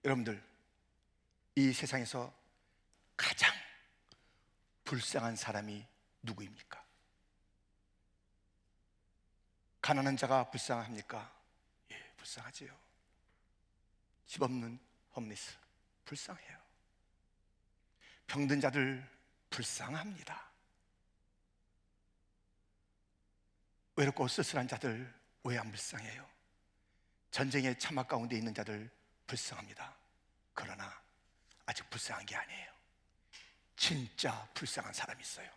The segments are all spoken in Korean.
여러분들, 이 세상에서 가장 불쌍한 사람이 누구입니까? 가난한 자가 불쌍합니까? 예, 불쌍하지요. 집 없는 홈리스 불쌍해요. 병든 자들 불쌍합니다. 외롭고 쓸쓸한 자들 왜 안 불쌍해요? 전쟁의 참막 가운데 있는 자들 불쌍합니다. 그러나 아직 불쌍한 게 아니에요. 진짜 불쌍한 사람이 있어요.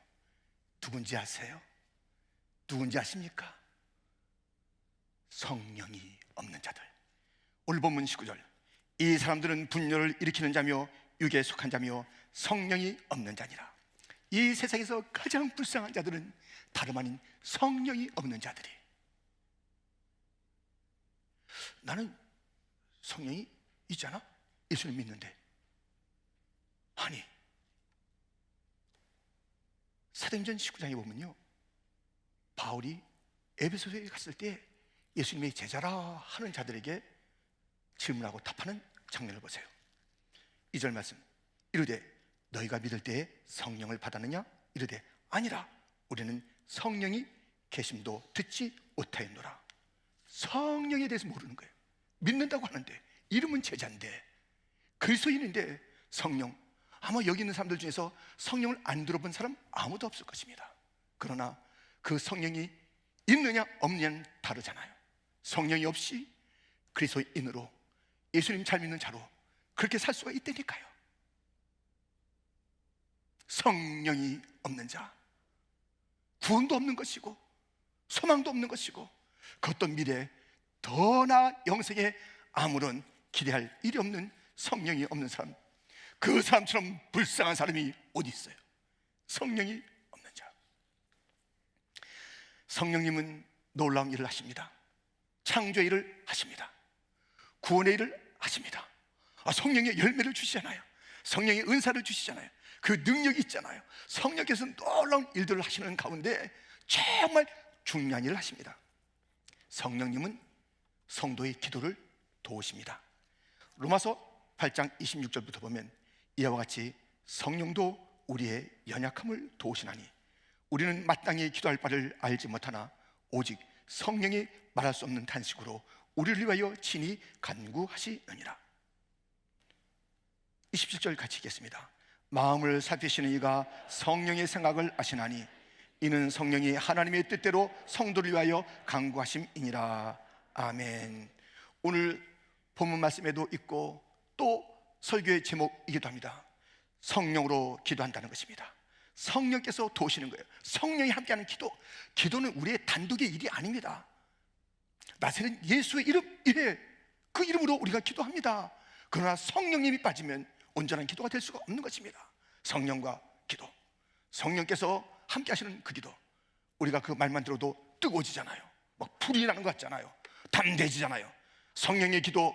누군지 아세요? 누군지 아십니까? 성령이 없는 자들. 오늘 본문 19절, 이 사람들은 분노를 일으키는 자며 육에 속한 자며 성령이 없는 자니라. 이 세상에서 가장 불쌍한 자들은 다름 아닌 성령이 없는 자들이. 나는 성령이 있잖아, 예수를 믿는데. 아니, 사도행전 19장에 보면요, 바울이 에베소서에 갔을 때 예수님의 제자라 하는 자들에게 질문하고 답하는 장면을 보세요. 2절 말씀, 이르되 너희가 믿을 때에 성령을 받았느냐? 이르되 아니라 우리는 성령이 계심도 듣지 못하였노라. 성령에 대해서 모르는 거예요. 믿는다고 하는데, 이름은 제자인데, 그리스도인인데 성령, 아마 여기 있는 사람들 중에서 성령을 안 들어본 사람 아무도 없을 것입니다. 그러나 그 성령이 있느냐 없느냐는 다르잖아요. 성령이 없이 그리스도인으로 예수님 잘 믿는 자로 그렇게 살 수가 있다니까요. 성령이 없는 자, 구원도 없는 것이고 소망도 없는 것이고 그 어떤 미래에 더 나아 영생에 아무런 기대할 일이 없는 성령이 없는 사람, 그 사람처럼 불쌍한 사람이 어디 있어요? 성령이 없는 자. 성령님은 놀라운 일을 하십니다. 창조의 일을 하십니다. 구원의 일을 하십니다. 성령의 열매를 주시잖아요. 성령의 은사를 주시잖아요. 그 능력이 있잖아요. 성령께서 놀라운 일들을 하시는 가운데 정말 중요한 일을 하십니다. 성령님은 성도의 기도를 도우십니다. 로마서 8장 26절부터 보면 이와 같이 성령도 우리의 연약함을 도우시나니 우리는 마땅히 기도할 바를 알지 못하나 오직 성령이 말할 수 없는 탄식으로 우리를 위하여 친히 간구하시느니라. 27절 같이 읽겠습니다. 마음을 살피시는 이가 성령의 생각을 아시나니 이는 성령이 하나님의 뜻대로 성도를 위하여 간구하심이니라. 아멘. 오늘 본문 말씀에도 있고 또 설교의 제목이기도 합니다. 성령으로 기도한다는 것입니다. 성령께서 도우시는 거예요. 성령이 함께하는 기도. 기도는 우리의 단독의 일이 아닙니다. 나사렛 예수의 이름이래, 그 이름으로 우리가 기도합니다. 그러나 성령님이 빠지면 온전한 기도가 될 수가 없는 것입니다. 성령과 기도, 성령께서 함께 하시는 그 기도, 우리가 그 말만 들어도 뜨거워지잖아요. 막 불이 나는 것 같잖아요. 담대해지잖아요. 성령의 기도,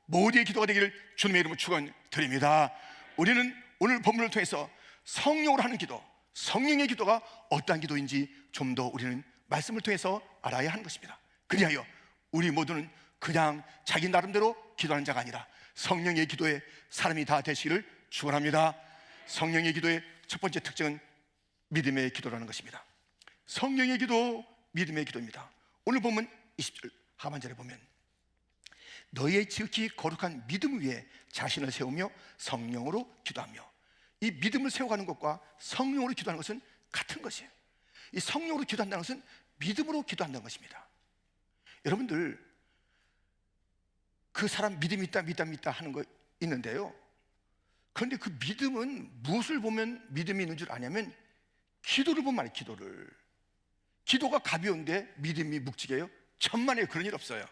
모두의 기도가 되기를 주님의 이름으로 축원드립니다. 우리는 오늘 본문을 통해서 성령으로 하는 기도, 성령의 기도가 어떠한 기도인지 좀 더 우리는 말씀을 통해서 알아야 하는 것입니다. 그리하여 우리 모두는 그냥 자기 나름대로 기도하는 자가 아니라 성령의 기도에 사람이 다 되시기를 축원합니다. 성령의 기도의 첫 번째 특징은 믿음의 기도라는 것입니다. 성령의 기도, 믿음의 기도입니다. 오늘 보면 20절 하반절에 보면 너희의 지극히 거룩한 믿음 위에 자신을 세우며 성령으로 기도하며, 이 믿음을 세워가는 것과 성령으로 기도하는 것은 같은 것이에요. 이 성령으로 기도한다는 것은 믿음으로 기도한다는 것입니다. 여러분들, 그 사람 믿음이 있다 믿다 하는 거 있는데요, 그런데 그 믿음은 무엇을 보면 믿음이 있는 줄 아냐면 기도를 보면 말이에요. 기도가 가벼운데 믿음이 묵직해요? 천만에 그런 일 없어요.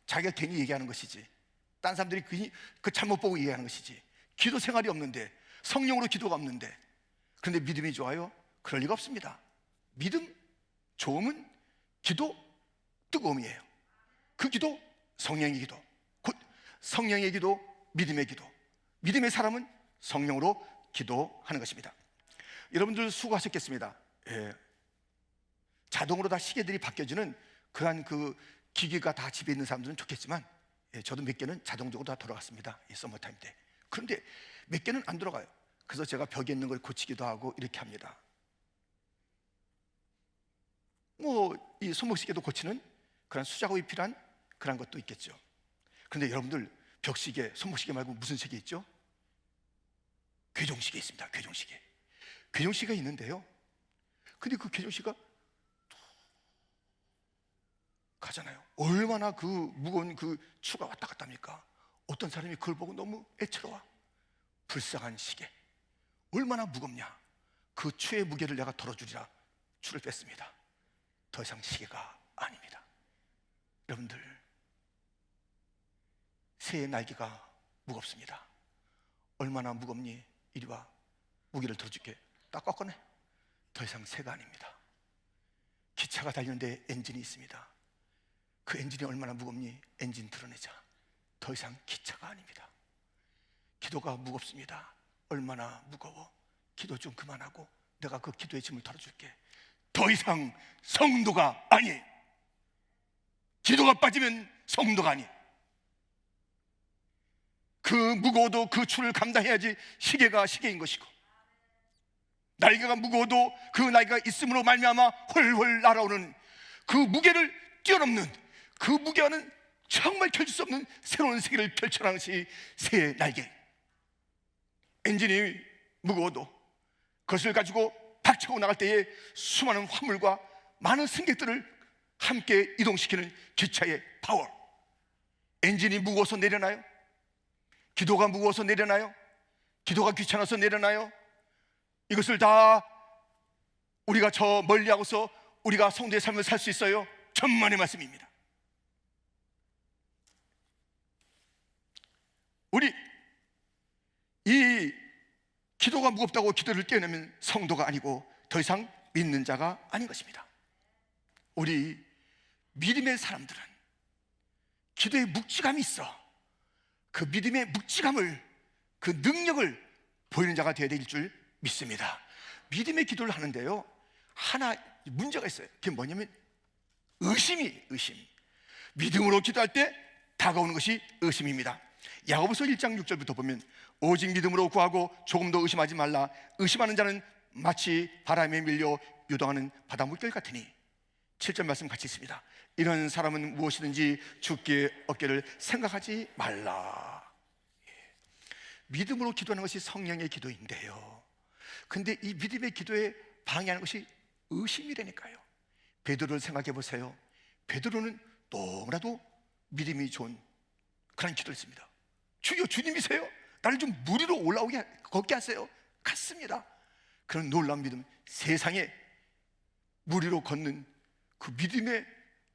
자기가 괜히 얘기하는 것이지, 딴 사람들이 그 잘못 보고 얘기하는 것이지. 기도 생활이 없는데, 성령으로 기도가 없는데, 그런데 믿음이 좋아요? 그럴 리가 없습니다. 믿음 좋음은 기도 뜨거움이에요. 그 기도 성령의 기도, 곧 성령의 기도, 믿음의 기도. 믿음의 사람은 성령으로 기도하는 것입니다. 여러분들 수고하셨겠습니다. 자동으로 다 시계들이 바뀌어지는 그러한 그 기기가 다 집에 있는 사람들은 좋겠지만, 저도 몇 개는 자동적으로 다 돌아갔습니다, 이 서머타임 때. 그런데 몇 개는 안 돌아가요. 그래서 제가 벽에 있는 걸 고치기도 하고 이렇게 합니다. 이 손목시계도 고치는 그런 수작업이 필요한 그런 것도 있겠죠. 그런데 여러분들, 벽시계, 손목시계 말고 무슨 시계 있죠? 괴종시계 있습니다. 괴종시계. 괴종시계가 있는데요, 근데 그 괴종시계가 가잖아요. 얼마나 그 무거운 그 추가 왔다 갔다 합니까? 어떤 사람이 그걸 보고 너무 애처로워. 불쌍한 시계, 얼마나 무겁냐. 그 추의 무게를 내가 덜어주리라 추를 뺐습니다. 더 이상 시계가 아닙니다. 여러분들, 새의 날개가 무겁습니다. 얼마나 무겁니? 이리 와, 무게를 덜어줄게. 딱 꺾어내. 더 이상 새가 아닙니다. 기차가 달리는데 엔진이 있습니다. 그 엔진이 얼마나 무겁니? 엔진 드러내자. 더 이상 기차가 아닙니다. 기도가 무겁습니다. 얼마나 무거워? 기도 좀 그만하고 내가 그 기도의 짐을 덜어줄게. 더 이상 성도가 아니. 기도가 빠지면 성도가 아니. 그 무거워도 그 추를 감당해야지 시계가 시계인 것이고, 날개가 무거워도 그 날개가 있음으로 말미암아 훨훨 날아오는 그 무게를 뛰어넘는, 그 무게와는 정말 펼칠 수 없는 새로운 세계를 펼쳐나가는 것이 새의 날개. 엔진이 무거워도 그것을 가지고 박차고 나갈 때에 수많은 화물과 많은 승객들을 함께 이동시키는 기차의 파워. 엔진이 무거워서 내려나요? 기도가 무거워서 내려나요? 기도가 귀찮아서 내려나요? 이것을 다 우리가 저 멀리하고서 우리가 성도의 삶을 살 수 있어요? 천만의 말씀입니다. 우리 이 기도가 무겁다고 기도를 떼어내면 성도가 아니고 더 이상 믿는 자가 아닌 것입니다. 우리 믿음의 사람들은 기도에 묵직함이 있어. 그 믿음의 묵직함을, 그 능력을 보이는 자가 되어야 될 줄 믿습니다. 믿음의 기도를 하는데요, 하나 문제가 있어요. 그게 뭐냐면 의심. 믿음으로 기도할 때 다가오는 것이 의심입니다. 야고보서 1장 6절부터 보면, 오직 믿음으로 구하고 조금도 의심하지 말라. 의심하는 자는 마치 바람에 밀려 요동하는 바다 물결 같으니. 7절 말씀 같이 있습니다. 이런 사람은 무엇이든지 주께 얻기를 생각하지 말라. 믿음으로 기도하는 것이 성령의 기도인데요, 근데 이 믿음의 기도에 방해하는 것이 의심이라니까요. 베드로를 생각해 보세요. 베드로는 너무나도 믿음이 좋은 그런 기도를 했습니다. 주여, 주님이세요? 나를 좀 물 위로 올라오게 걷게 하세요. 갔습니다. 그런 놀라운 믿음, 세상에 물 위로 걷는 그 믿음의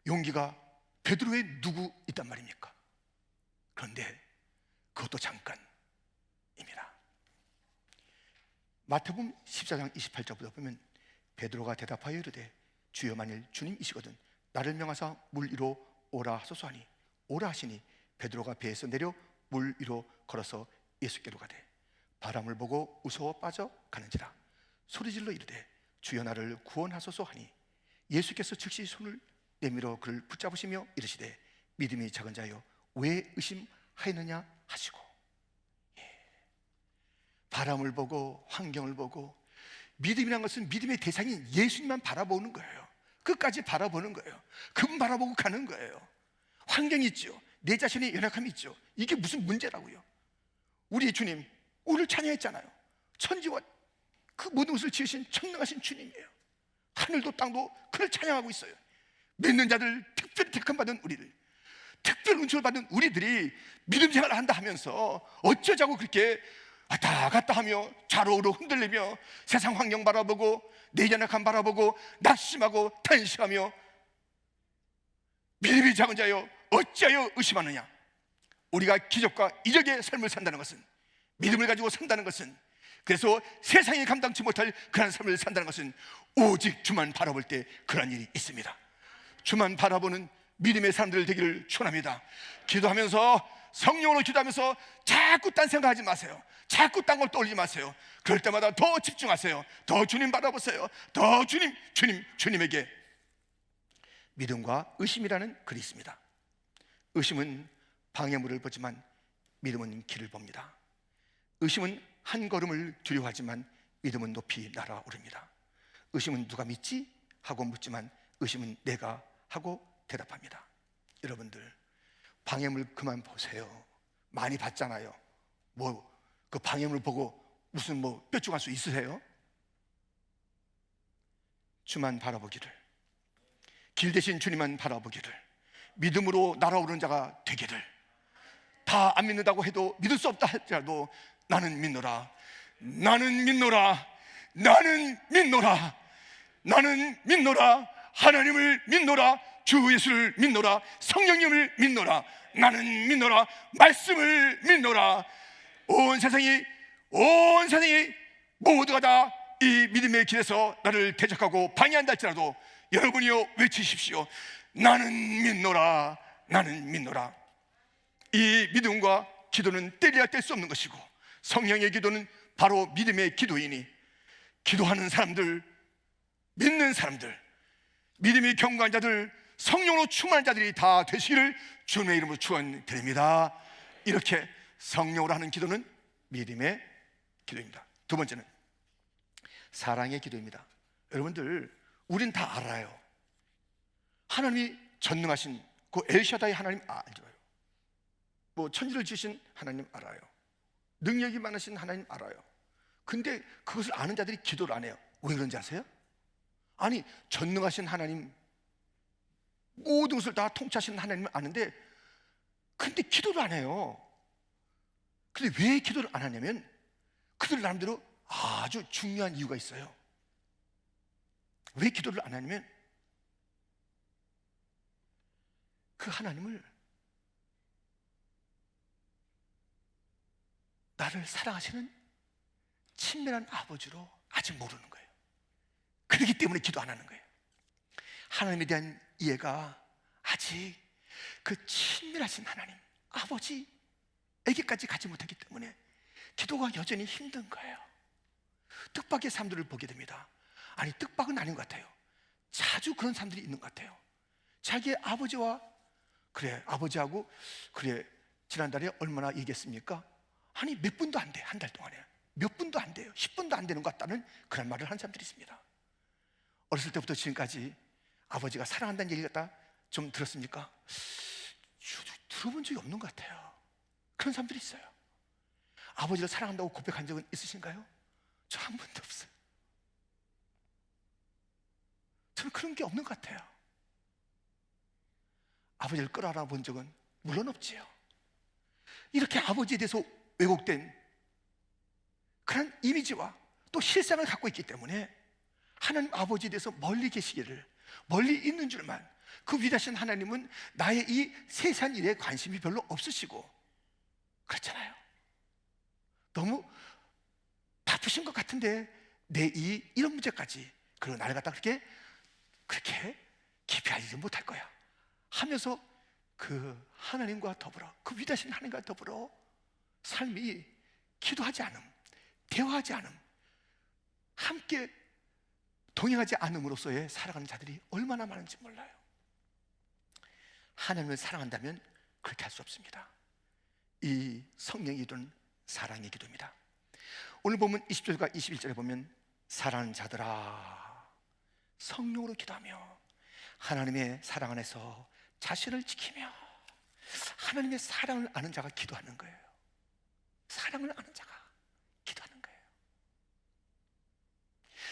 용기가 베드로에 누구 있단 말입니까? 그런데 그것도 잠깐입니다. 마태복음 14장 28절부터 보면, 베드로가 대답하여 이르되 주여, 만일 주님이시거든 나를 명하사 물 위로 오라 하소서 하니, 오라 하시니 베드로가 배에서 내려 물 위로 걸어서 예수께로 가되 바람을 보고 무서워 빠져 가는지라. 소리질러 이르되 주여, 나를 구원하소서 하니 예수께서 즉시 손을 내밀어 그를 붙잡으시며 이르시되 믿음이 작은 자여 왜 의심하였느냐 하시고. 바람을 보고 환경을 보고, 믿음이란 것은 믿음의 대상인 예수님만 바라보는 거예요. 끝까지 바라보는 거예요. 그분 바라보고 가는 거예요. 환경이 있죠, 내 자신의 연약함이 있죠. 이게 무슨 문제라고요? 우리 주님 오늘 찬양했잖아요. 천지와 그 모든 것을 지으신 천능하신 주님이에요. 하늘도 땅도 그를 찬양하고 있어요. 믿는 자들, 특별히 택함받은 우리들, 특별 은총을 받은 우리들이 믿음 생활을 한다 하면서 어쩌자고 그렇게 왔다 갔다 하며 좌로우로 흔들리며 세상 환경 바라보고 내 연약함 바라보고 낙심하고 탄식하며 믿음이 작은 자여 어찌하여 의심하느냐. 우리가 기적과 이적의 삶을 산다는 것은, 믿음을 가지고 산다는 것은, 그래서 세상이 감당치 못할 그런 삶을 산다는 것은 오직 주만 바라볼 때 그런 일이 있습니다. 주만 바라보는 믿음의 사람들 되기를 축원합니다. 기도하면서, 성령으로 기도하면서 자꾸 딴 생각하지 마세요. 자꾸 딴 걸 떠올리지 마세요. 그럴 때마다 더 집중하세요. 더 주님 바라보세요. 더 주님에게. 믿음과 의심이라는 글이 있습니다. 의심은 방해물을 보지만 믿음은 길을 봅니다. 의심은 한 걸음을 두려워하지만 믿음은 높이 날아오릅니다. 의심은 누가 믿지? 하고 묻지만 의심은 내가 하고 대답합니다. 여러분들, 방해물 그만 보세요. 많이 봤잖아요. 그 방해물 보고 무슨 뼈죽할 수 있으세요? 주만 바라보기를, 길 대신 주님만 바라보기를, 믿음으로 날아오르는 자가 되기를. 다 안 믿는다고 해도, 믿을 수 없다 할지라도 나는 믿노라, 나는 믿노라, 나는 믿노라, 나는 믿노라, 하나님을 믿노라, 주 예수를 믿노라, 성령님을 믿노라, 나는 믿노라, 말씀을 믿노라. 온 세상이 모두가 다 이 믿음의 길에서 나를 대적하고 방해한다 할지라도 여러분이요 외치십시오. 나는 믿노라, 나는 믿노라. 이 믿음과 기도는 떼려야 뗄 수 없는 것이고, 성령의 기도는 바로 믿음의 기도이니, 기도하는 사람들, 믿는 사람들, 믿음이 견고한 자들, 성령으로 충만한 자들이 다 되시기를 주님의 이름으로 축원드립니다. 이렇게 성령으로 하는 기도는 믿음의 기도입니다. 두 번째는 사랑의 기도입니다. 여러분들, 우린 다 알아요. 하나님이 전능하신 그 엘샤다이 하나님 알죠. 천지를 지으신 하나님 알아요. 능력이 많으신 하나님 알아요. 근데 그것을 아는 자들이 기도를 안 해요. 왜 그런지 아세요? 아니, 전능하신 하나님, 모든 것을 다 통치하시는 하나님을 아는데 근데 기도를 안 해요. 근데 왜 기도를 안 하냐면 그들 나름대로 아주 중요한 이유가 있어요. 왜 기도를 안 하냐면 그 하나님을, 나를 사랑하시는 친밀한 아버지로 아직 모르는 거예요. 그렇기 때문에 기도 안 하는 거예요. 하나님에 대한 이해가 아직 그 친밀하신 하나님 아버지에게까지 가지 못했기 때문에 기도가 여전히 힘든 거예요. 뜻밖의 사람들을 보게 됩니다. 아니, 뜻밖은 아닌 것 같아요. 자주 그런 사람들이 있는 것 같아요. 자기의 아버지와, 그래, 아버지하고 그래, 지난달에 얼마나 얘기했습니까? 아니, 몇 분도 안 돼. 한 달 동안에 몇 분도 안 돼요. 10분도 안 되는 것 같다는 그런 말을 하는 사람들이 있습니다. 어렸을 때부터 지금까지 아버지가 사랑한다는 얘기 갖다 좀 들었습니까? 들어본 적이 없는 것 같아요. 그런 사람들이 있어요. 아버지를 사랑한다고 고백한 적은 있으신가요? 저 한 번도 없어요. 저는 그런 게 없는 것 같아요. 아버지를 끌어안아 본 적은 물론 없지요. 이렇게 아버지에 대해서 왜곡된 그런 이미지와 또 실상을 갖고 있기 때문에 하나님 아버지에 대해서 멀리 계시기를, 멀리 있는 줄만, 그 위대하신 하나님은 나의 이 세상 일에 관심이 별로 없으시고 그렇잖아요. 너무 바쁘신 것 같은데 내 이런 문제까지, 그리고 나를 갖다 그렇게 깊이 알지 못할 거야 하면서 그 하나님과 더불어, 그 위대하신 하나님과 더불어 삶이 기도하지 않음, 대화하지 않음, 함께 동행하지 않음으로써의 살아가는 자들이 얼마나 많은지 몰라요. 하나님을 사랑한다면 그렇게 할 수 없습니다. 이 성령의 기도는 사랑의 기도입니다. 오늘 보면 20절과 21절에 보면 사랑하는 자들아, 성령으로 기도하며 하나님의 사랑 안에서 자신을 지키며, 하나님의 사랑을 아는 자가 기도하는 거예요. 사랑을 아는 자가 기도하는 거예요.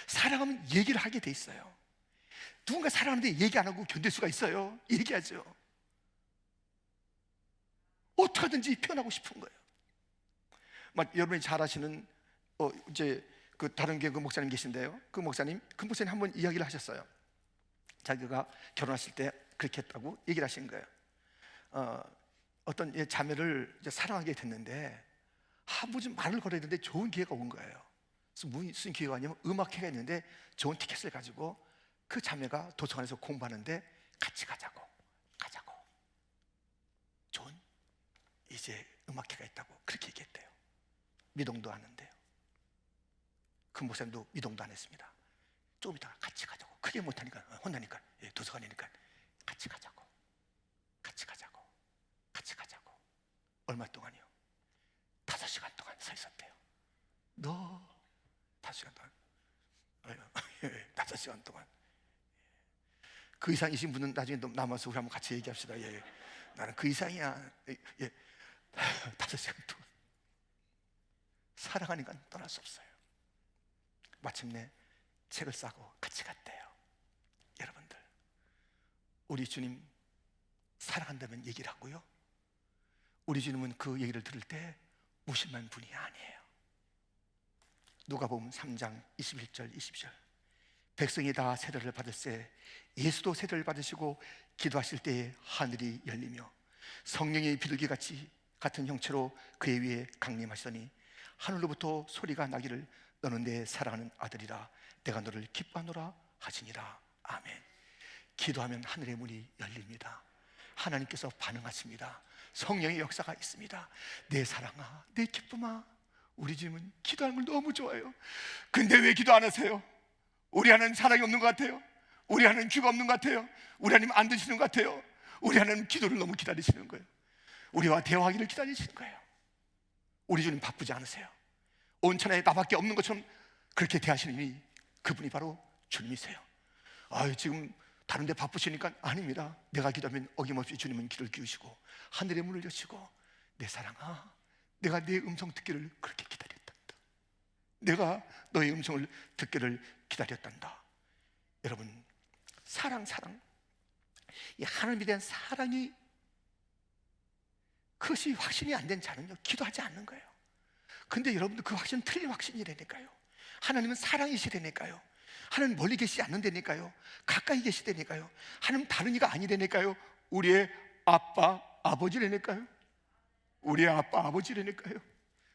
사랑하면 얘기를 하게 돼 있어요. 누군가 사랑하는데 얘기 안 하고 견딜 수가 있어요? 얘기하죠. 어떻게 하든지 표현하고 싶은 거예요. 여러분이 잘 아시는 이제 그 다른 교회 그 목사님 계신데요. 그 목사님 한번 이야기를 하셨어요. 자기가 결혼했을 때 그렇게 했다고 얘기를 하신 거예요. 어떤 자매를 이제 사랑하게 됐는데 무슨 말을 걸어야 되는데 좋은 기회가 온 거예요. 그래서 무슨 기회가 왔냐면 음악회가 있는데 좋은 티켓을 가지고 그 자매가 도서관에서 공부하는데 같이 가자고 좋은 이제 음악회가 있다고 그렇게 얘기했대요. 미동도 하는데요. 그 목사님도 미동도 안 했습니다. 조금 이따가 같이 가자고. 크게 못하니까 혼나니까, 도서관이니까 같이 가자고. 얼마 동안이요? 5시간 동안 서 있었대요. 너 5시간 동안. 5시간 동안. 그 이상이신 분은 나중에 남아서 우리 한번 같이 얘기합시다. 예. 나는 그 이상이야. 예. 5시간 동안 사랑하니까 떠날 수 없어요. 마침내 책을 싸고 같이 갔대요. 여러분들, 우리 주님 사랑한다면 얘기를 하고요, 우리 주님은 그 얘기를 들을 때 무심한 분이 아니에요. 누가복음 3장 21절 22절. 백성이 다 세례를 받을세 예수도 세례를 받으시고 기도하실 때에 하늘이 열리며 성령의 비둘기같이 같은 형체로 그의 위에 강림하시더니 하늘로부터 소리가 나기를 너는 내 사랑하는 아들이라 내가 너를 기뻐하노라 하시니라. 아멘. 기도하면 하늘의 문이 열립니다. 하나님께서 반응하십니다. 성령의 역사가 있습니다. 내 사랑아, 내 기쁨아. 우리 주님은 기도하는 걸 너무 좋아해요. 근데 왜 기도 안 하세요? 우리 하나님 사랑이 없는 것 같아요. 우리 하나님 귀가 없는 것 같아요. 우리 하나님 안 드시는 것 같아요. 우리 하나님 기도를 너무 기다리시는 거예요. 우리와 대화하기를 기다리시는 거예요. 우리 주님 바쁘지 않으세요. 온 천하에 나밖에 없는 것처럼 그렇게 대하시니 그분이 바로 주님이세요. 지금 다른 데 바쁘시니까 아닙니다. 내가 기도하면 어김없이 주님은 귀를 기우시고 하늘의 문을 여시고 내 사랑아, 내가 네 음성 듣기를 그렇게 기다렸단다. 내가 너의 음성을 듣기를 기다렸단다. 여러분, 사랑 이 하나님에 대한 사랑이 그것이 확신이 안 된 자는요 기도하지 않는 거예요. 근데 여러분들 그 확신은 틀린 확신이라니까요. 하나님은 사랑이시라니까요. 하나님 멀리 계시지 않는다니까요. 가까이 계시다니까요. 하나님 다른 이가 아니라니까요. 우리의 아빠 아버지라니까요. 우리의 아빠 아버지라니까요.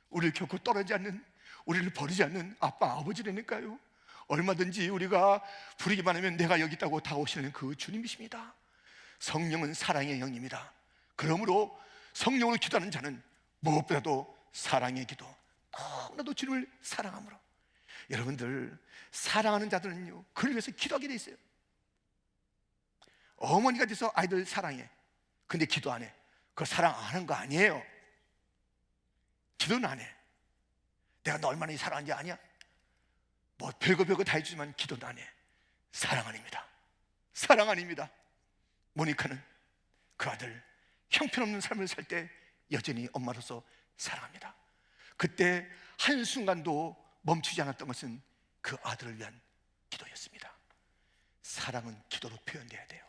우리를 결코 떨어지지 않는, 우리를 버리지 않는 아빠 아버지라니까요. 얼마든지 우리가 부르기만 하면 내가 여기 있다고 다가오시는 그 주님이십니다. 성령은 사랑의 영입니다. 그러므로 성령으로 기도하는 자는 무엇보다도 사랑의 기도, 너무나도 주님을 사랑함으로. 여러분들, 사랑하는 자들은요 그를 위해서 기도하게 돼 있어요. 어머니가 돼서 아이들 사랑해. 근데 기도 안 해. 그거 사랑 안 하는 거 아니에요. 기도는 안 해. 내가 너 얼마나 사랑하는지 아냐? 뭐 별거 다 해주지만 기도는 안 해. 사랑 아닙니다. 사랑 아닙니다. 모니카는 그 아들 형편없는 삶을 살 때 여전히 엄마로서 사랑합니다. 그때 한순간도 멈추지 않았던 것은 그 아들을 위한 기도였습니다. 사랑은 기도로 표현돼야 돼요.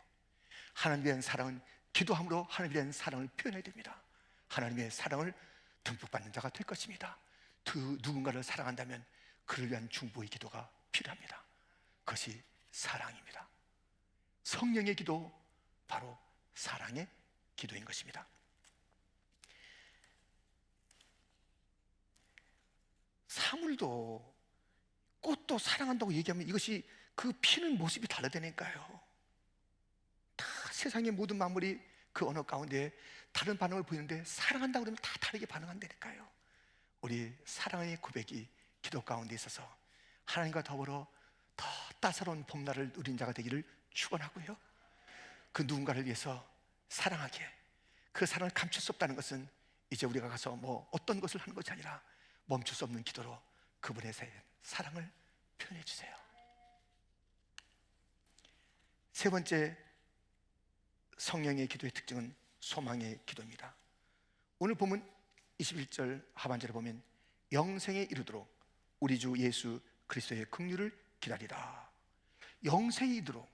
하나님에 대한 사랑은 기도함으로 하나님에 대한 사랑을 표현해야 됩니다. 하나님의 사랑을 듬뿍 받는 자가 될 것입니다. 누군가를 사랑한다면 그를 위한 중보의 기도가 필요합니다. 그것이 사랑입니다. 성령의 기도, 바로 사랑의 기도인 것입니다. 사물도 꽃도 사랑한다고 얘기하면 이것이 그 피는 모습이 다르다니까요. 다 세상의 모든 만물이 그 언어 가운데 다른 반응을 보이는데 사랑한다고 그러면 다 다르게 반응한다니까요. 우리 사랑의 고백이 기도 가운데 있어서 하나님과 더불어 더 따사로운 봄날을 누린 자가 되기를 축원하고요, 그 누군가를 위해서 사랑하게, 그 사랑을 감출 수 없다는 것은 이제 우리가 가서 뭐 어떤 것을 하는 것이 아니라 멈출 수 없는 기도로 그분의 사랑을 표현해 주세요. 세 번째 성령의 기도의 특징은 소망의 기도입니다. 오늘 보면 21절 하반절에 보면 영생에 이르도록 우리 주 예수 그리스도의 긍휼을 기다리라. 영생에 이르도록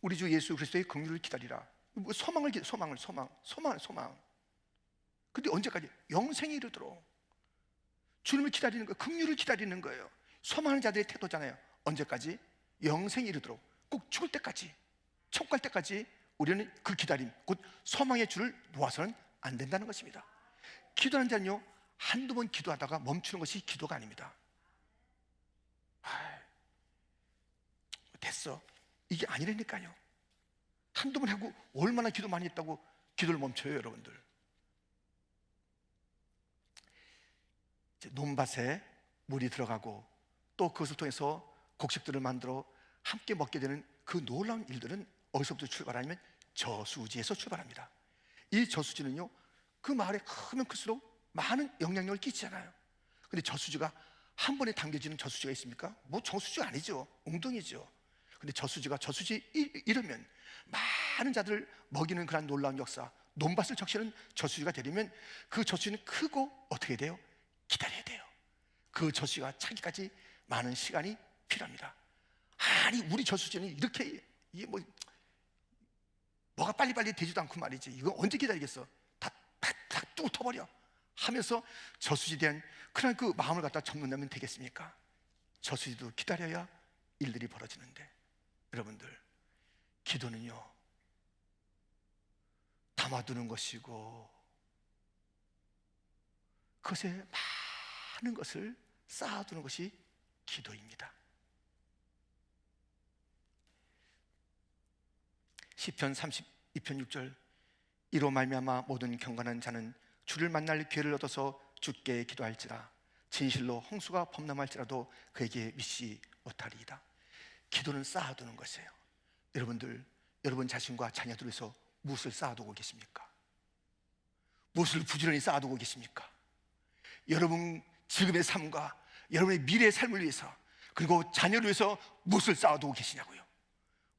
우리 주 예수 그리스도의 긍휼을 기다리라. 뭐 소망을. 근데 언제까지? 영생에 이르도록 주님을 기다리는 거예요. 긍휼을 기다리는 거예요. 소망하는 자들의 태도잖아요. 언제까지? 영생에 이르도록, 꼭 죽을 때까지, 천국 갈 때까지 우리는 그 기다림, 곧 소망의 줄을 놓아서는 안 된다는 것입니다. 기도하는 자는요 한두 번 기도하다가 멈추는 것이 기도가 아닙니다. 됐어, 이게 아니라니까요. 한두 번 하고 얼마나 기도 많이 했다고 기도를 멈춰요, 여러분들. 논밭에 물이 들어가고 또 그것을 통해서 곡식들을 만들어 함께 먹게 되는 그 놀라운 일들은 어디서부터 출발하냐면 저수지에서 출발합니다. 이 저수지는요, 그 마을에 크면 클수록 많은 영향력을 끼치잖아요. 근데 저수지가 한 번에 당겨지는 저수지가 있습니까? 뭐 저수지가 아니죠. 웅덩이죠. 근데 저수지가 이러면 많은 자들을 먹이는 그런 놀라운 역사, 논밭을 적시는 저수지가 되려면 그 저수지는 크고 어떻게 돼요? 기다려야 돼요. 그 저수지가 차기까지 많은 시간이 필요합니다. 아니, 우리 저수지는 이렇게 이게 뭐가 빨리빨리 되지도 않고 말이지, 이거 언제 기다리겠어? 다 뚝 터버려 하면서 저수지에 대한 그런 그 마음을 갖다 접는다면 되겠습니까? 저수지도 기다려야 일들이 벌어지는데, 여러분들, 기도는요 담아두는 것이고 그것에 많은 것을 쌓아두는 것이 기도입니다. 시편 32편 6절, 이로 말미암아 모든 경건한 자는 주를 만날 기회를 얻어서 주께 기도할지라. 진실로 홍수가 범람할지라도 그에게 미치 못하리이다. 기도는 쌓아두는 것이에요. 여러분들, 여러분 자신과 자녀들 위해서 무엇을 쌓아두고 계십니까? 무엇을 부지런히 쌓아두고 계십니까? 여러분 지금의 삶과 여러분의 미래의 삶을 위해서, 그리고 자녀를 위해서 무엇을 쌓아두고 계시냐고요?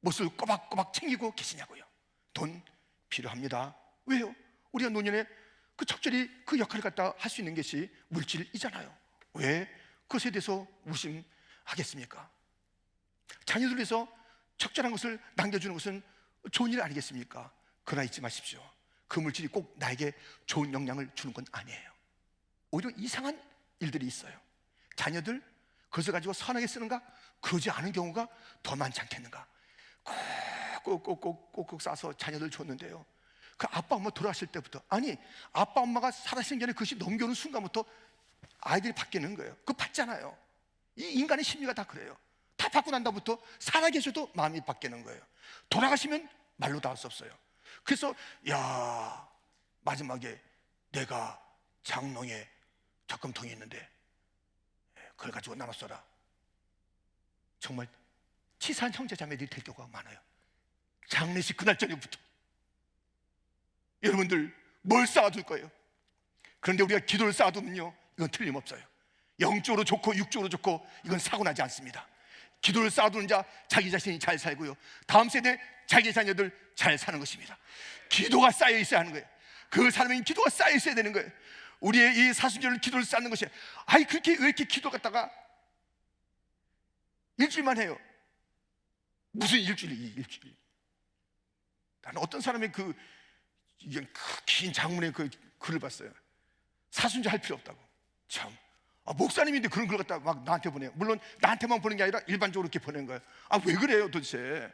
무엇을 꼬박꼬박 챙기고 계시냐고요? 돈 필요합니다. 왜요? 우리가 노년에 그 적절히 그 역할을 갖다 할 수 있는 것이 물질이잖아요. 왜 그것에 대해서 무심하겠습니까? 자녀들 위해서 적절한 것을 남겨주는 것은 좋은 일 아니겠습니까? 그러나 잊지 마십시오. 그 물질이 꼭 나에게 좋은 영향을 주는 건 아니에요. 오히려 이상한 일들이 있어요. 자녀들 그것을 가지고 선하게 쓰는가? 그러지 않은 경우가 더 많지 않겠는가? 꼭꼭 싸서 자녀들 줬는데요, 그 아빠 엄마 돌아가실 때부터, 아니 아빠 엄마가 살아계신 전에 그것이 넘겨오는 순간부터 아이들이 바뀌는 거예요. 그거 봤잖아요. 이 인간의 심리가 다 그래요. 다 받고 난 다음부터 살아계셔도 마음이 바뀌는 거예요. 돌아가시면 말로 다 할 수 없어요. 그래서 야, 마지막에 내가 장롱에 적금통이 있는데 그걸 가지고 나눠 써라. 정말 치사한 형제 자매들이 될 경우가 많아요. 장례식 그날 저녁부터. 여러분들 뭘 쌓아둘 거예요? 그런데 우리가 기도를 쌓아두면요, 이건 틀림없어요. 영적으로 좋고 육적으로 좋고 이건 사고나지 않습니다. 기도를 쌓아두는 자 자기 자신이 잘 살고요, 다음 세대 자기 자녀들 잘 사는 것입니다. 기도가 쌓여 있어야 하는 거예요. 그 사람은 기도가 쌓여 있어야 되는 거예요. 우리의 이 사순절을 기도를 쌓는 것이, 아니 그렇게 왜 이렇게 기도 갖다가 일주일만 해요? 무슨 일주일? 나는 어떤 사람의 긴 장문의 그 글을 봤어요. 사순절 할 필요 없다고. 참, 목사님인데 그런 글 갖다 막 나한테 보내요. 물론 나한테만 보낸 게 아니라 일반적으로 이렇게 보낸 거예요. 왜 그래요 도대체?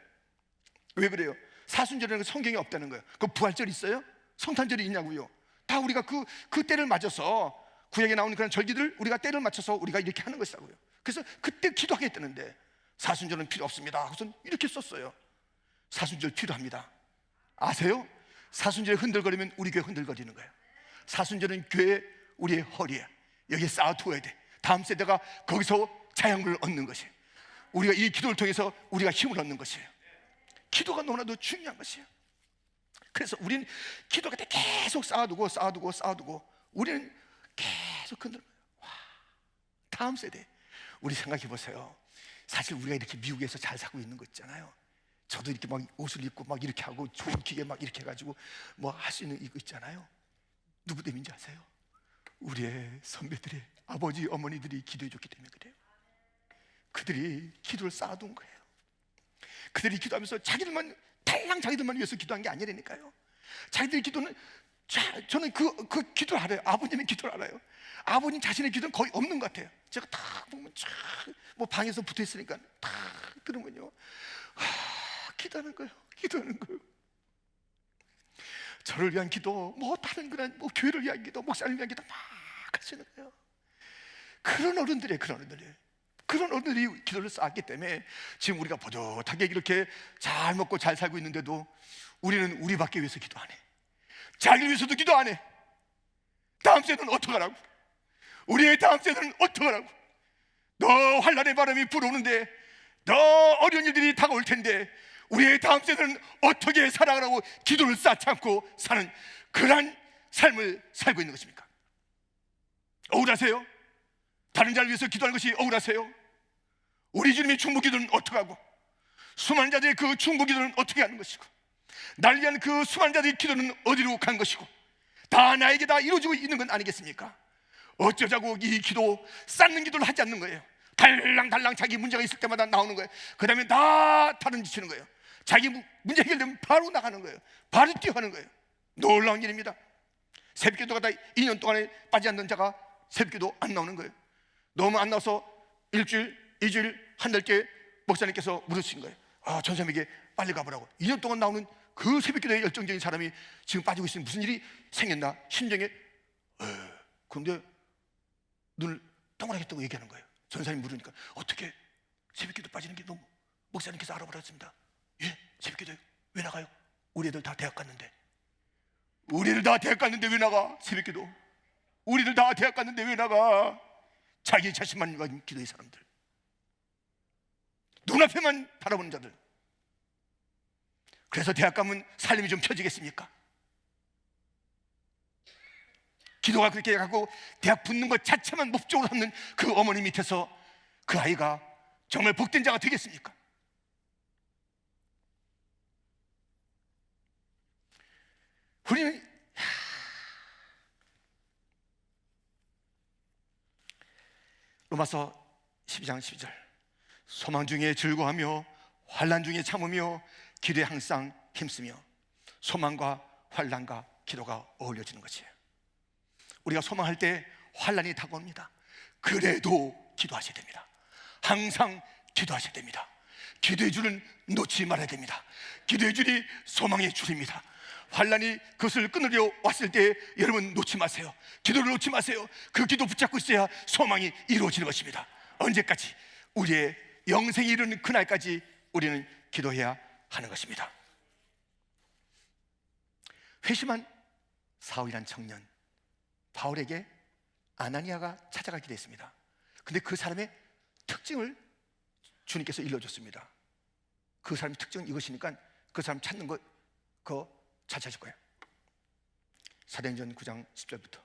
왜 그래요? 사순절에는 성경에 없다는 거예요. 그 부활절 있어요? 성탄절이 있냐고요? 다 우리가 그 때를 맞춰서 구약에 나오는 그런 절기들 우리가 때를 맞춰서 우리가 이렇게 하는 것이라고요. 그래서 그때 기도하겠다는데 사순절은 필요 없습니다. 그래서 이렇게 썼어요. 사순절 필요합니다. 아세요? 사순절에 흔들거리면 우리 교회 흔들거리는 거예요. 사순절은 교회 우리의 허리에 여기에 쌓아두어야 돼. 다음 세대가 거기서 자양분을 얻는 것이에요. 우리가 이 기도를 통해서 우리가 힘을 얻는 것이에요. 기도가 너무나도 중요한 것이에요. 그래서 우리는 기도가 계속 쌓아두고 우리는 계속 흔들어요. 다음 세대, 우리 생각해 보세요. 사실 우리가 이렇게 미국에서 잘 살고 있는 거 있잖아요. 저도 이렇게 막 옷을 입고 막 이렇게 하고 좋은 기계 막 이렇게 해가지고 뭐 할 수 있는 이거 있잖아요. 누구 때문인지 아세요? 우리의 선배들의 아버지 어머니들이 기도해 줬기 때문에 그래요. 그들이 기도를 쌓아둔 거예요. 그들이 기도하면서 자기들만 위해서 기도한 게 아니라니까요. 자기들 기도는, 저는 그 기도를 알아요. 아버님의 기도를 알아요. 아버님 자신의 기도는 거의 없는 것 같아요. 제가 딱 보면 뭐 방에서 붙어 있으니까 딱 들으면요, 기도하는 거예요. 저를 위한 기도, 뭐 다른 그런 뭐 교회를 위한 기도, 목사를 위한 기도 막 하시는 거예요. 그런 어른들이 기도를 쌓았기 때문에 지금 우리가 버젓하게 이렇게 잘 먹고 잘 살고 있는데도 우리는 우리밖에 위해서 기도 안 해. 자기 위해서도 기도 안 해. 다음 세대는 어떡하라고? 우리의 다음 세대는 어떡하라고? 더 환란의 바람이 불어오는데, 더 어려운 일들이 다가올 텐데 우리의 다음 세대는 어떻게 살아가라고 기도를 쌓지 않고 사는 그러한 삶을 살고 있는 것입니까? 억울하세요? 다른 자를 위해서 기도하는 것이 억울하세요? 우리 주님의 중보 기도는 어떻게 하고, 수많은 자들의 그 중보 기도는 어떻게 하는 것이고, 날 위한 그 수많은 자들의 기도는 어디로 간 것이고, 다 나에게 다 이루어지고 있는 건 아니겠습니까? 어쩌자고 이 기도, 쌓는 기도를 하지 않는 거예요. 달랑달랑 자기 문제가 있을 때마다 나오는 거예요. 그 다음에 다 다른 짓 치는 거예요. 자기 문제 해결되면 바로 나가는 거예요. 바로 뛰어가는 거예요. 놀라운 일입니다. 새벽기도가 다 2년 동안에 빠지지 않는 자가 새벽기도 안 나오는 거예요. 너무 안 나와서 일주일, 2주일, 한 달째 목사님께서 물으신 거예요. 전사님에게 빨리 가보라고. 2년 동안 나오는 그 새벽기도에 열정적인 사람이 지금 빠지고 있으니 무슨 일이 생겼나? 심정에 그런데 눈을 동그랗게 뜨고 얘기하는 거예요. 전사님 물으니까 어떻게 새벽기도 빠지는 게 너무, 목사님께서 알아보셨습니다. 예? 새벽기도요? 왜 나가요? 우리 애들 다 대학 갔는데. 우리 애들 다 대학 갔는데 왜 나가? 새벽기도. 우리들 다 대학 갔는데 왜 나가? 자기 자신만 가진 기도의 사람들, 눈앞에만 바라보는 자들. 그래서 대학 가면 삶이 좀 펴지겠습니까? 기도가 그렇게 해갖고 대학 붙는 것 자체만 목적으로 삼는 그 어머니 밑에서 그 아이가 정말 복된 자가 되겠습니까? 우리는 로마서 12장 12절, 소망 중에 즐거워하며 환난 중에 참으며 기도에 항상 힘쓰며. 소망과 환난과 기도가 어울려지는 것이에요. 우리가 소망할 때 환난이 다가옵니다. 그래도 기도하셔야 됩니다. 항상 기도하셔야 됩니다. 기도의 줄은 놓지 말아야 됩니다. 기도의 줄이 소망의 줄입니다. 환난이 그것을 끊으려 왔을 때 여러분 놓지 마세요. 기도를 놓지 마세요. 그 기도 붙잡고 있어야 소망이 이루어지는 것입니다. 언제까지? 우리의 영생이 이르는 그날까지 우리는 기도해야 하는 것입니다. 회심한 사울이란 청년, 바울에게 아나니아가 찾아가기도 했습니다. 근데 그 사람의 특징을 주님께서 일러줬습니다. 그 사람의 특징은 이것이니까 그 사람 찾는 거 그거 잘 찾을 거예요. 사도행전 9장 10절부터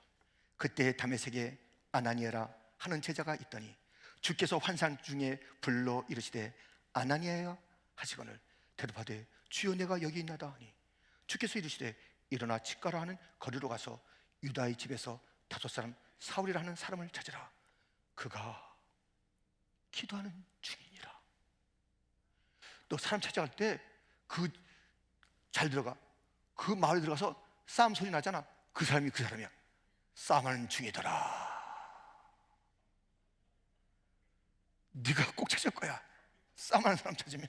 그때 다메섹에 아나니아라 하는 제자가 있더니 주께서 환상 중에 불러 이르시되 아나니아여 하시거늘 대답하되 주여 내가 여기 있나다 하니 주께서 이르시되 일어나 치과라 하는 거리로 가서 유다의 집에서 다섯 사람 사울이라 하는 사람을 찾으라. 그가 기도하는 중이니라. 너 사람 찾아갈 때 그 잘 들어가. 그 마을에 들어가서 싸움 소리 나잖아. 그 사람이 그 사람이야. 싸움하는 중이더라. 네가 꼭 찾을 거야. 싸움하는 사람 찾으면.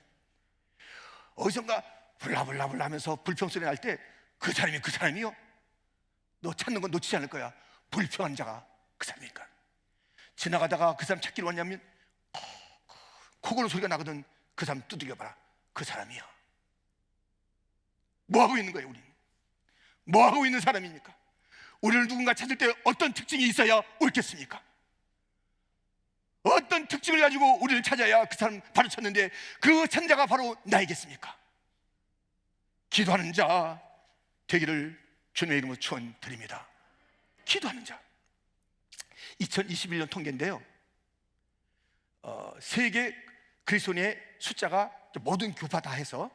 어디선가 불라불라불라 하면서 불평 소리 날 때 그 사람이 그 사람이요. 너 찾는 건 놓치지 않을 거야. 불평한 자가 그 사람이니까. 지나가다가 그 사람 찾기로 왔냐면 코골로 소리가 나거든. 그 사람 두들겨봐라. 그 사람이야. 뭐 하고 있는 거예요? 우리는 뭐 하고 있는 사람입니까? 우리를 누군가 찾을 때 어떤 특징이 있어야 옳겠습니까? 어떤 특징을 가지고 우리를 찾아야 그 사람 바로 찾는데 그 찾는 자가 바로 나이겠습니까? 기도하는 자 되기를 주님의 이름으로 축원드립니다. 기도하는 자. 2021년 통계인데요, 세계 그리스도인의 숫자가 모든 교파 다 해서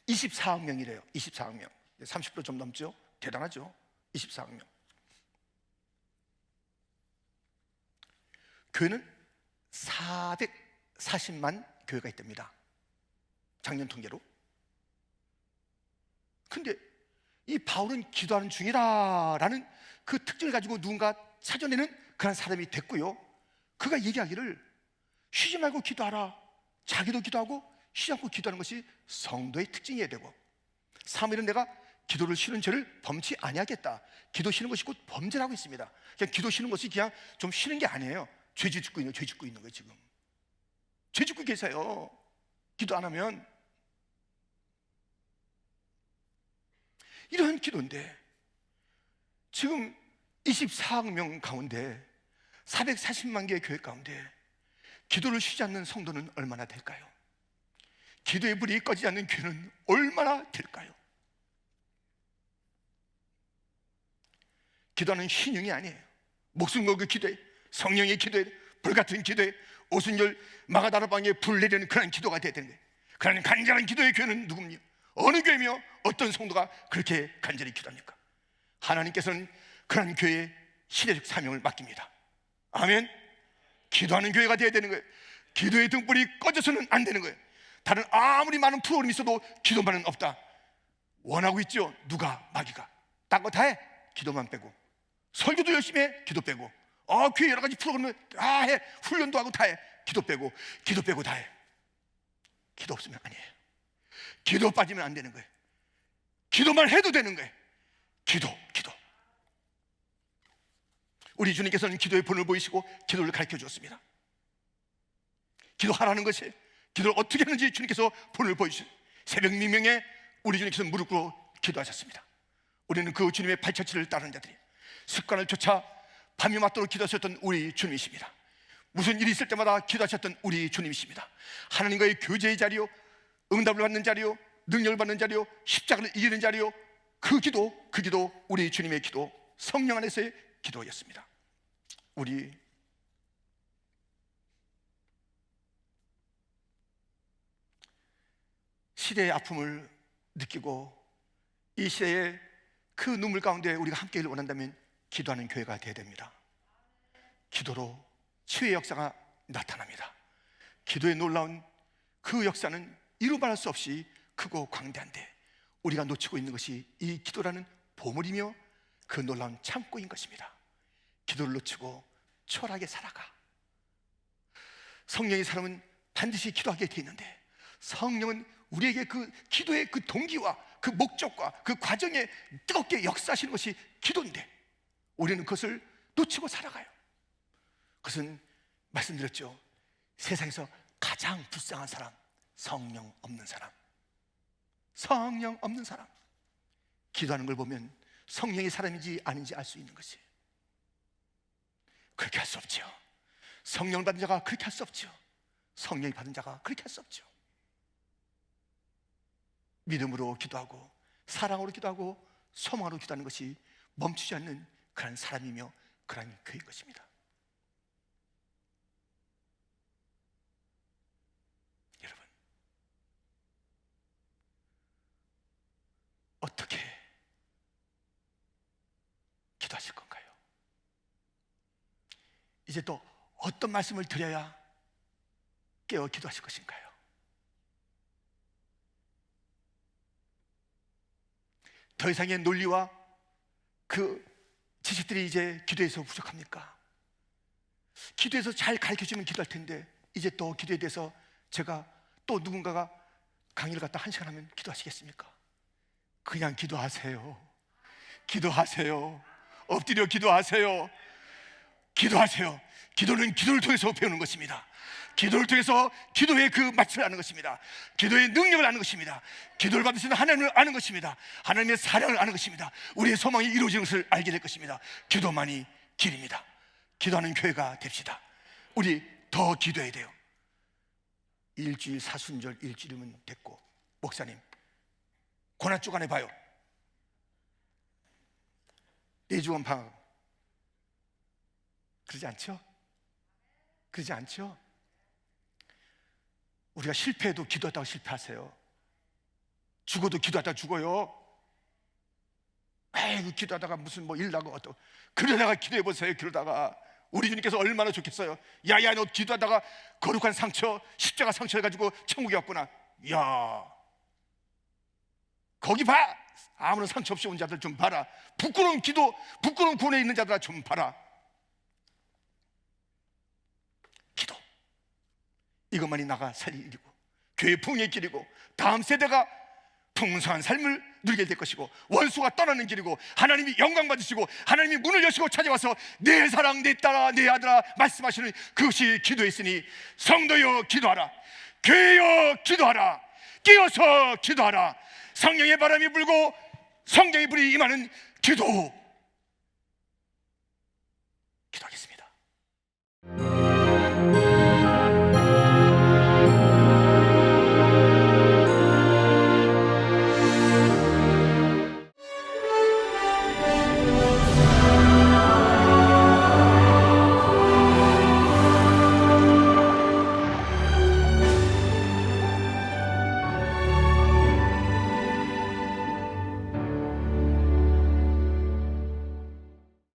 24억 명이래요. 24억 명. 30% 좀 넘죠? 대단하죠? 24억 명. 교회는 440만 교회가 있답니다. 작년 통계로. 근데 이 바울은 기도하는 중이라는 그 특징을 가지고 누군가 찾아내는 그런 사람이 됐고요. 그가 얘기하기를 쉬지 말고 기도하라. 자기도 기도하고 쉬지 않고 기도하는 것이 성도의 특징이어야 되고, 사무엘은 내가 기도를 쉬는 죄를 범치 아니하겠다. 기도 쉬는 것이 곧 범죄라고 있습니다. 그냥 기도 쉬는 것이 그냥 좀 쉬는 게 아니에요. 죄 짓고 있는 거예요. 지금 죄 짓고 계세요. 기도 안 하면. 이런 기도인데 지금 24억 명 가운데 440만 개의 교회 가운데 기도를 쉬지 않는 성도는 얼마나 될까요? 기도의 불이 꺼지지 않는 교회는 얼마나 될까요? 기도하는 신용이 아니에요. 목숨 걸고 기도해, 성령의 기도해, 불같은 기도해, 오순절 마가다라방에 불 내리는 그런 기도가 돼야 되는 거예요. 그런 간절한 기도의 교회는 누굽니까? 어느 교회며 어떤 성도가 그렇게 간절히 기도합니까? 하나님께서는 그런 교회에 시대적 사명을 맡깁니다. 아멘. 기도하는 교회가 돼야 되는 거예요. 기도의 등불이 꺼져서는 안 되는 거예요. 다른 아무리 많은 프로그램이 있어도 기도만은 없다. 원하고 있죠. 누가? 마귀가. 딴 거 다 해. 기도만 빼고. 설교도 열심히 해. 기도 빼고. 교회 여러 가지 프로그램을 다 해. 훈련도 하고 다 해. 기도 빼고. 기도 빼고 다 해. 기도 없으면 아니에요. 기도 빠지면 안 되는 거예요. 기도만 해도 되는 거예요. 기도. 우리 주님께서는 기도의 본을 보이시고 기도를 가르쳐 주었습니다. 기도하라는 것이, 기도를 어떻게 하는지 주님께서 본을 보이시고, 새벽 미명에 우리 주님께서 무릎 꿇고 기도하셨습니다. 우리는 그 주님의 발자취를 따르는 자들이, 습관을 쫓아 밤이 맞도록 기도하셨던 우리 주님이십니다. 무슨 일이 있을 때마다 기도하셨던 우리 주님이십니다. 하나님과의 교제의 자리요, 응답을 받는 자리요, 능력을 받는 자리요, 십자가를 이기는 자리요, 그 기도 우리 주님의 기도, 성령 안에서의 기도였습니다. 우리 시대의 아픔을 느끼고 이 시대의 그 눈물 가운데 우리가 함께를 원한다면 기도하는 교회가 되어야 됩니다. 기도로 치유의 역사가 나타납니다. 기도의 놀라운 그 역사는 이루 말할 수 없이 크고 광대한데, 우리가 놓치고 있는 것이 이 기도라는 보물이며 그 놀라운 창고인 것입니다. 기도를 놓치고 초라하게 살아가. 성령의 사람은 반드시 기도하게 돼 있는데, 성령은 우리에게 그 기도의 그 동기와 그 목적과 그 과정에 뜨겁게 역사하시는 것이 기도인데, 우리는 그것을 놓치고 살아가요. 그것은 말씀드렸죠. 세상에서 가장 불쌍한 사람, 성령 없는 사람. 성령 없는 사람. 기도하는 걸 보면 성령의 사람인지 아닌지 알 수 있는 것이에요. 그렇게 할 수 없죠. 성령을 받은 자가 그렇게 할 수 없죠. 성령이 받은 자가 그렇게 할 수 없죠. 믿음으로 기도하고 사랑으로 기도하고 소망으로 기도하는 것이 멈추지 않는 그런 사람이며 그런 교회인 것입니다. 여러분, 어떻게 기도하실 건가요? 이제 또 어떤 말씀을 드려야 깨어 기도하실 것인가요? 더 이상의 논리와 그 지식들이 이제 기도에서 부족합니까? 기도에서 잘 가르쳐주면 기도할 텐데, 이제 또 기도에 대해서 제가 또 누군가가 강의를 갖다 1시간 하면 기도하시겠습니까? 그냥 기도하세요. 기도하세요. 엎드려 기도하세요. 기도하세요. 기도는 기도를 통해서 배우는 것입니다. 기도를 통해서 기도의 그 맛을 아는 것입니다. 기도의 능력을 아는 것입니다. 기도를 받으시는 하나님을 아는 것입니다. 하나님의 사랑을 아는 것입니다. 우리의 소망이 이루어지는 것을 알게 될 것입니다. 기도만이 길입니다. 기도하는 교회가 됩시다. 우리 더 기도해야 돼요. 일주일, 사순절 일주일이면 됐고, 목사님 고난 주간에 봐요. 4주간 방학. 그러지 않죠? 그러지 않죠? 우리가 실패해도 기도하다가 실패하세요. 죽어도 기도하다가 죽어요. 아이고, 기도하다가 무슨 뭐 일 나고 어떠. 그러다가 기도해보세요. 그러다가 우리 주님께서 얼마나 좋겠어요. 야야, 너 기도하다가 거룩한 상처, 십자가 상처 해가지고 천국에 왔구나. 야, 거기 봐. 아무런 상처 없이 온 자들 좀 봐라. 부끄러운 기도, 부끄러운 구원에 있는 자들 좀 봐라. 기도, 이것만이 나가 살 일이고, 교회 부흥의 길이고, 다음 세대가 풍성한 삶을 누리게 될 것이고, 원수가 떠나는 길이고, 하나님이 영광 받으시고 하나님이 문을 여시고 찾아와서 내 사랑, 내 딸아, 내 아들아 말씀하시는 그것이 기도였으니, 성도여 기도하라. 교회여 기도하라. 깨어서 기도하라. 성령의 바람이 불고 성령의 불이 임하는 기도